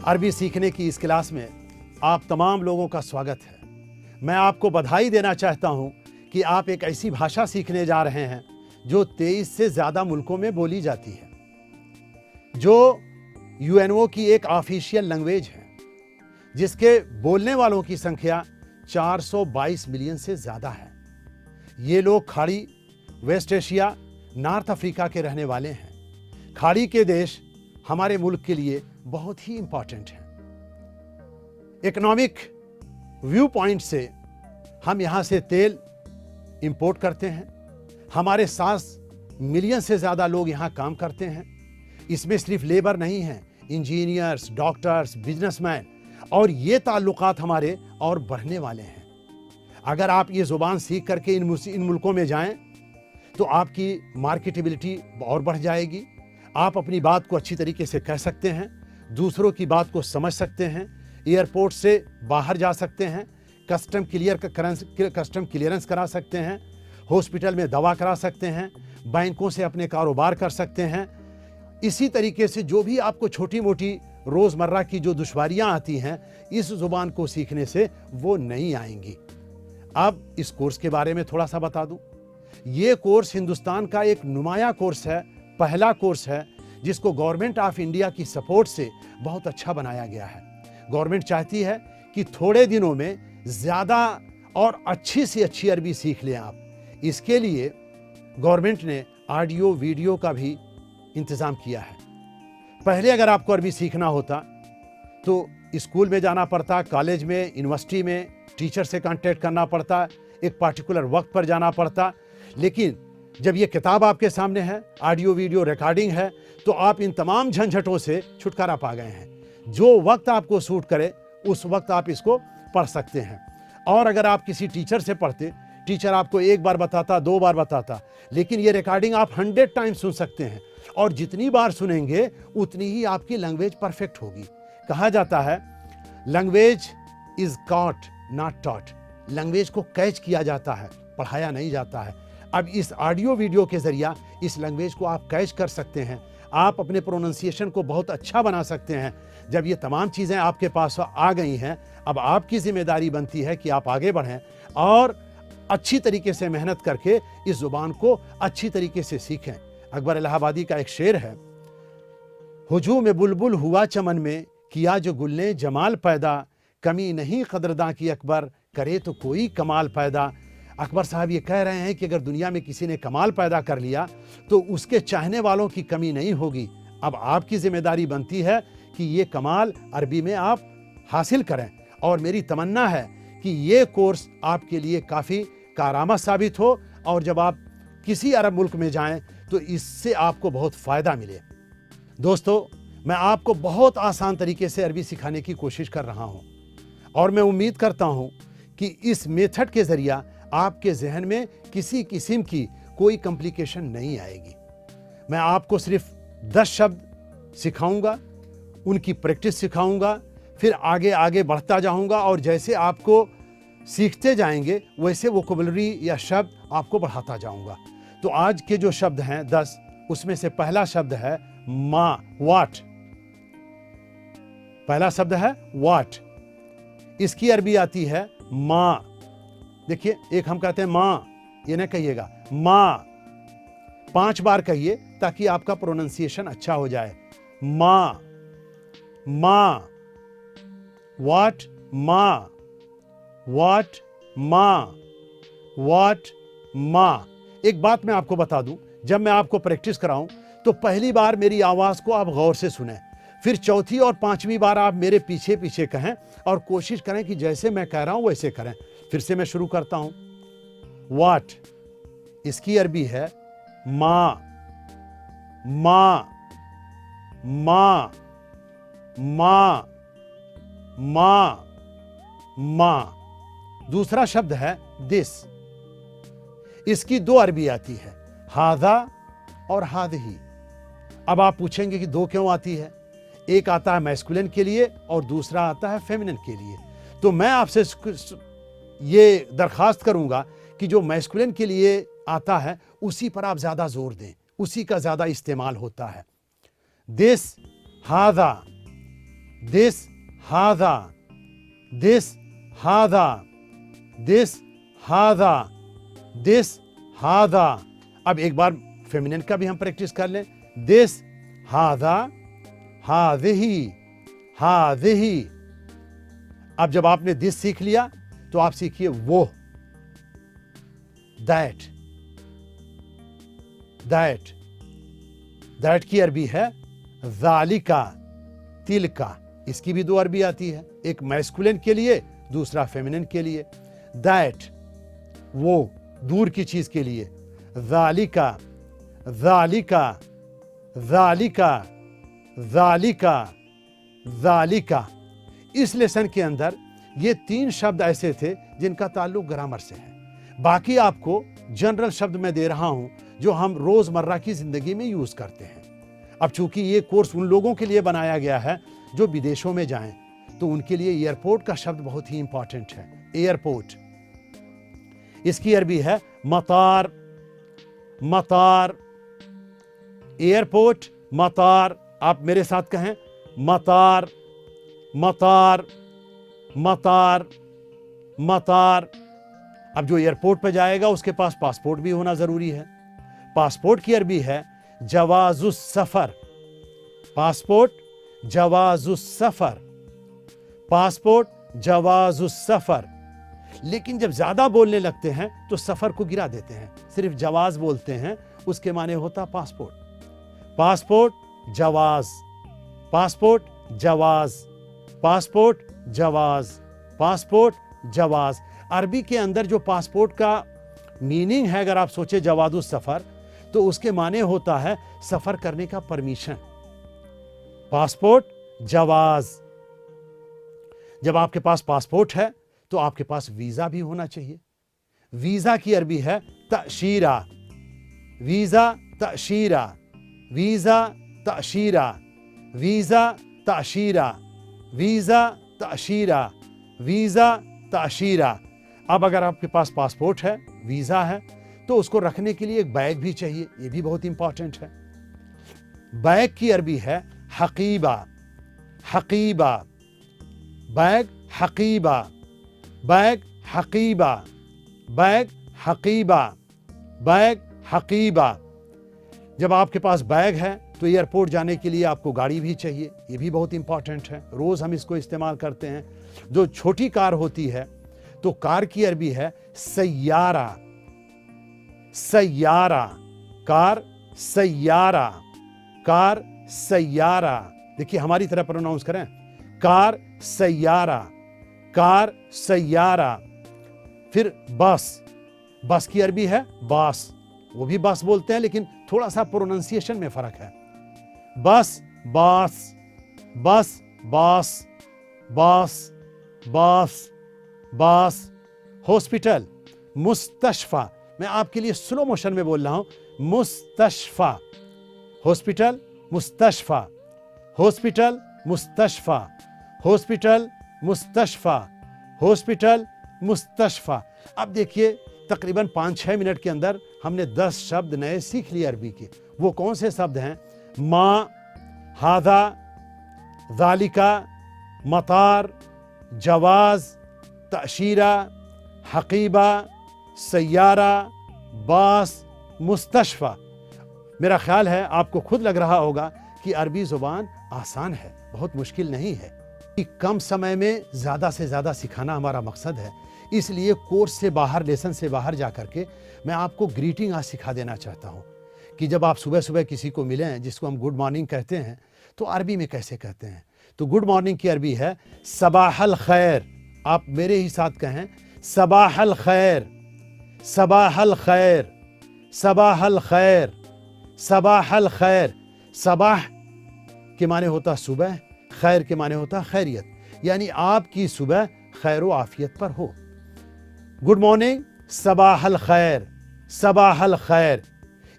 अरबी सीखने की इस क्लास में आप तमाम लोगों का स्वागत है। मैं आपको बधाई देना चाहता हूं कि आप एक ऐसी भाषा सीखने जा रहे हैं जो 23 से ज़्यादा मुल्कों में बोली जाती है, जो यूएनओ की एक ऑफिशियल लैंग्वेज है, जिसके बोलने वालों की संख्या 422 मिलियन से ज़्यादा है। ये लोग खाड़ी, वेस्ट एशिया, नॉर्थ अफ्रीका के रहने वाले हैं। खाड़ी के देश हमारे मुल्क के लिए बहुत ही इंपॉर्टेंट हैं। इकोनॉमिक व्यू पॉइंट से हम यहाँ से तेल इंपोर्ट करते हैं। हमारे 7 मिलियन से ज़्यादा लोग यहाँ काम करते हैं। इसमें सिर्फ लेबर नहीं है, इंजीनियर्स, डॉक्टर्स, बिजनेसमैन, और ये ताल्लुकात हमारे और बढ़ने वाले हैं। अगर आप ये ज़ुबान सीख करके इन मुल्कों में जाएं तो आपकी मार्केटेबिलिटी और बढ़ जाएगी। आप अपनी बात को अच्छी तरीके से कह सकते हैं, दूसरों की बात को समझ सकते हैं, एयरपोर्ट से बाहर जा सकते हैं, कस्टम क्लियरेंस करा सकते हैं, हॉस्पिटल में दवा करा सकते हैं, बैंकों से अपने कारोबार कर सकते हैं। इसी तरीके से जो भी आपको छोटी मोटी रोज़मर्रा की जो दुश्वारियां आती हैं, इस ज़ुबान को सीखने से वो नहीं आएंगी। अब इस कोर्स के बारे में थोड़ा सा बता दूं। ये कोर्स हिंदुस्तान का एक नुमाया कोर्स है, पहला कोर्स है जिसको गवर्नमेंट ऑफ इंडिया की सपोर्ट से बहुत अच्छा बनाया गया है। गवर्नमेंट चाहती है कि थोड़े दिनों में ज़्यादा और अच्छी से अच्छी अरबी सीख लें आप। इसके लिए गवर्नमेंट ने ऑडियो वीडियो का भी इंतज़ाम किया है। पहले अगर आपको अरबी सीखना होता तो स्कूल में जाना पड़ता, कॉलेज में, यूनिवर्सिटी में टीचर से कांटेक्ट करना पड़ता, एक पार्टिकुलर वक्त पर जाना पड़ता। लेकिन जब ये किताब आपके सामने है, ऑडियो वीडियो रिकॉर्डिंग है, तो आप इन तमाम झंझटों से छुटकारा पा गए हैं। जो वक्त आपको सूट करे उस वक्त आप इसको पढ़ सकते हैं। और अगर आप किसी टीचर से पढ़ते, टीचर आपको एक बार बताता, 2 बार बताता, लेकिन ये रिकॉर्डिंग आप 100 टाइम्स सुन सकते हैं, और जितनी बार सुनेंगे उतनी ही आपकी लैंग्वेज परफेक्ट होगी। कहा जाता है language is caught not taught. Language को कैच किया जाता है, पढ़ाया नहीं जाता है। अब इस ऑडियो वीडियो के जरिया इस लैंग्वेज को आप कैच कर सकते हैं। आप अपने प्रोनाउंसिएशन को बहुत अच्छा बना सकते हैं। जब ये तमाम चीज़ें आपके पास आ गई हैं, अब आपकी जिम्मेदारी बनती है कि आप आगे बढ़ें और अच्छी तरीके से मेहनत करके इस ज़ुबान को अच्छी तरीके से सीखें। अकबर इलाहाबादी का एक शेर है, हुजूम बुलबुल हुआ चमन में, किया जो गुल ने जमाल पैदा, कमी नहीं कदरदां की अकबर, करे तो कोई कमाल पैदा। अकबर साहब ये कह रहे हैं कि अगर दुनिया में किसी ने कमाल पैदा कर लिया तो उसके चाहने वालों की कमी नहीं होगी। अब आपकी जिम्मेदारी बनती है कि ये कमाल अरबी में आप हासिल करें, और मेरी तमन्ना है कि ये कोर्स आपके लिए काफ़ी कारआमद साबित हो, और जब आप किसी अरब मुल्क में जाएं तो इससे आपको बहुत फ़ायदा मिले। दोस्तों, मैं आपको बहुत आसान तरीके से अरबी सिखाने की कोशिश कर रहा हूँ, और मैं उम्मीद करता हूँ कि इस मेथड के ज़रिया आपके जहन में किसी किस्म की कोई कॉम्प्लिकेशन नहीं आएगी। मैं आपको सिर्फ 10 शब्द सिखाऊंगा, उनकी प्रैक्टिस सिखाऊंगा, फिर आगे आगे बढ़ता जाऊंगा, और जैसे आपको सीखते जाएंगे वैसे वोकैबुलरी या शब्द आपको बढ़ाता जाऊंगा। तो आज के जो शब्द हैं 10, उसमें से पहला शब्द है माँ, वाट। पहला शब्द है वाट। इसकी अरबी आती है माँ। देखिए, एक हम कहते हैं माँ, ये नहीं कहिएगा, माँ। 5 बार कहिए ताकि आपका प्रोनाउंसिएशन अच्छा हो जाए। माँ, माँ, वाट, माँ, वाट, माँ, वाट, माँ। एक बात मैं आपको बता दूं, जब मैं आपको प्रैक्टिस कराऊं तो पहली बार मेरी आवाज़ को आप गौर से सुनें, फिर चौथी और 5वीं बार आप मेरे पीछे पीछे कहें, और कोशिश करें कि जैसे मैं कह रहा हूं वैसे करें। फिर से मैं शुरू करता हूं। वाट, इसकी अरबी है माँ, माँ, माँ, माँ, माँ, माँ। दूसरा शब्द है दिस। इसकी 2 अरबी आती है, हादा और हादही। अब आप पूछेंगे कि 2 क्यों आती है? एक आता है मैस्कुलिन के लिए और दूसरा आता है फेमिनिन के लिए। तो मैं आपसे ये दरखास्त करूंगा कि जो मैस्कुलिन के लिए आता है उसी पर आप ज़्यादा जोर दें, उसी का ज़्यादा इस्तेमाल होता है। This, Hada, this Hada, this Hada, this Hada, this हादा। अब एक बार फेमिनिन का भी हम प्रैक्टिस कर लें। दिस हादा, हादिही, हादिही। अब जब आपने दिस सीख लिया तो आप सीखिए वो, दैट, दैट। दैट की अरबी है ज़ालिका, तिलका। इसकी भी दो अरबी आती है, एक मैस्कुलिन के लिए, दूसरा फेमिनिन के लिए। दैट वो, दूर की चीज के लिए। ज़ालिका, ज़ालिका, ज़ालिका, ज़ालिका, ज़ालिका। इस लेसन के अंदर ये 3 शब्द ऐसे थे जिनका ताल्लुक ग्रामर से है। बाकी आपको जनरल शब्द मैं दे रहा हूं जो हम रोजमर्रा की जिंदगी में यूज करते हैं। अब चूंकि ये कोर्स उन लोगों के लिए बनाया गया है जो विदेशों में जाएं, तो उनके लिए एयरपोर्ट का शब्द बहुत ही इंपॉर्टेंट है। एयरपोर्ट, इसकी अरबी है मतार, मतार। एयरपोर्ट, मतार। आप मेरे साथ कहें, मतार, मतार, मतार, मतार। अब जो एयरपोर्ट पर जाएगा उसके पास पासपोर्ट भी होना जरूरी है। पासपोर्ट की अरबी है जवाजुस सफर। पासपोर्ट, जवाजुस सफर, पासपोर्ट, जवाजुस सफर। लेकिन जब ज्यादा बोलने लगते हैं तो सफर को गिरा देते हैं, सिर्फ जवाज बोलते हैं, उसके माने होता पासपोर्ट। पासपोर्ट, जवाज, पासपोर्ट, जवाज, पासपोर्ट, जवाज, पासपोर्ट, जवाज। अरबी के अंदर जो पासपोर्ट का मीनिंग है, अगर आप सोचे जवाजुस सफर, तो उसके माने होता है सफर करने का परमिशन। पासपोर्ट, जवाज। जब आपके पास पासपोर्ट है तो आपके पास वीजा भी होना चाहिए। वीजा की अरबी है तअशीरा। वीजा, तअशीरा, वीजा, तअशीरा, वीजा, तअशीरा, वीजा, तअशीरा, वीजा, तअशीरा। अब अगर आपके पास पासपोर्ट है, वीजा है, तो उसको रखने के लिए एक बैग भी चाहिए। ये भी बहुत इंपॉर्टेंट है। बैग की अरबी है हकीबा, हकीबा। बैग, हकीबा, बैग, हकीबा, बैग, हकीबा, बैग, हकीबा। जब आपके पास बैग है तो एयरपोर्ट जाने के लिए आपको गाड़ी भी चाहिए। ये भी बहुत इंपॉर्टेंट है, रोज हम इसको इस्तेमाल करते हैं। जो छोटी कार होती है तो कार की अरबी है सैयारा, सैयारा। कार, सैयारा, कार, सैयारा। देखिए हमारी तरह प्रोनाउंस करें, कार, सैयारा, कार, सैयारा। फिर बस, बस की अरबी है बास। वो भी बस बोलते हैं लेकिन थोड़ा सा प्रोनाउंसिएशन में फर्क है। बस, बास, बस, बास, बास, बास, बास। हॉस्पिटल, मुस्तशफा। मैं आपके लिए स्लो मोशन में बोल रहा हूं, मुस्तशफा। हॉस्पिटल, मुस्तशफा, हॉस्पिटल, मुस्तशफा, हॉस्पिटल, मुस्तशफा, हॉस्पिटल, मुस्तशफा। अब देखिए तकरीबन 5-6 मिनट के अंदर हमने 10 शब्द नए सीख लिए अरबी के। वो कौन से शब्द हैं? माँ, हादा, ज़ालिका, मतार, जवाज, तअशीरा, हकीबा, सैयारा, बास, मुस्तशफा। मेरा ख्याल है आपको खुद लग रहा होगा कि अरबी ज़ुबान आसान है, बहुत मुश्किल नहीं है। कम समय में ज़्यादा से ज़्यादा सिखाना हमारा मकसद है। इसलिए कोर्स से बाहर, लेसन से बाहर जा करके मैं आपको ग्रीटिंग आज सिखा देना चाहता हूँ कि जब आप सुबह सुबह किसी को मिलें, जिसको हम गुड मॉर्निंग कहते हैं, तो अरबी में कैसे कहते हैं। तो गुड मॉर्निंग की अरबी है सबाहल खैर। आप मेरे ही साथ कहें, सबाहल खैर, सबाहल खैर, सबाहल खैर, सबाहल खैर। सबाह के माने होता सुबह, खैर के माने होता खैरियत, यानी आपकी सुबह खैर व आफियत पर हो। गुड मॉर्निंग, सबाहल खैर, सबाहल खैर।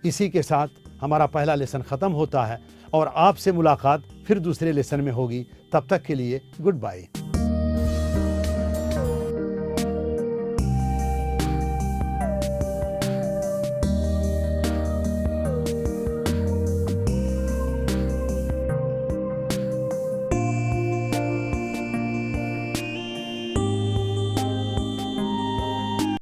इसी के साथ हमारा पहला लेसन ख़त्म होता है और आपसे मुलाकात फिर दूसरे लेसन में होगी। तब तक के लिए गुड बाय।